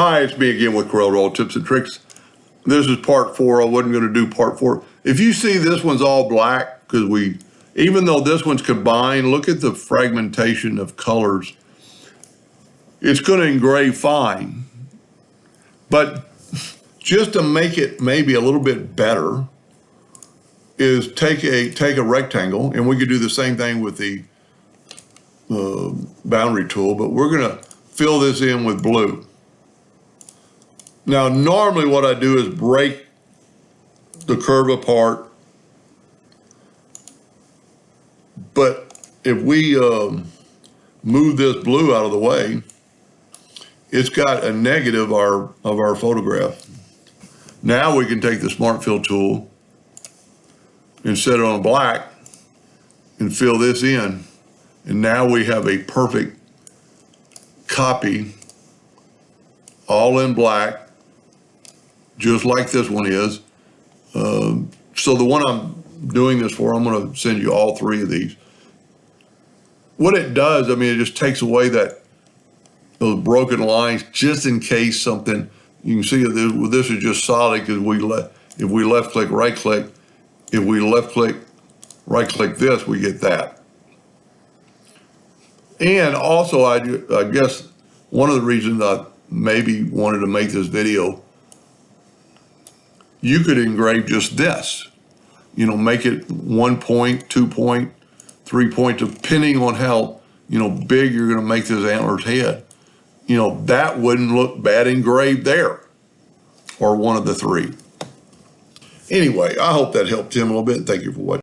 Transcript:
Hi, it's me again with Corel Roll Tips and Tricks. This is part 4. I wasn't going to do part 4. If you see this one's all black, because even though this one's combined, look at the fragmentation of colors. It's going to engrave fine. But just to make it maybe a little bit better is take a rectangle, and we could do the same thing with the boundary tool, but we're going to fill this in with blue. Now, normally what I do is break the curve apart, but if we move this blue out of the way, it's got a negative of our photograph. Now we can take the Smart Fill tool and set it on black and fill this in. And now we have a perfect copy, all in black, just like this one is. So the one I'm doing this for, I'm going to send you all 3 of these. What it does, I mean, it just takes away those broken lines, just in case something. You can see that this is just solid because if we left click, right click, if we left click, right click this, we get that. And also, I guess one of the reasons I maybe wanted to make this video, you could engrave just this, make it 1 point, 2 point, 3 point, depending on how, big you're going to make this antler's head. That wouldn't look bad engraved there, or one of the 3. Anyway, I hope that helped Tim a little bit. Thank you for watching.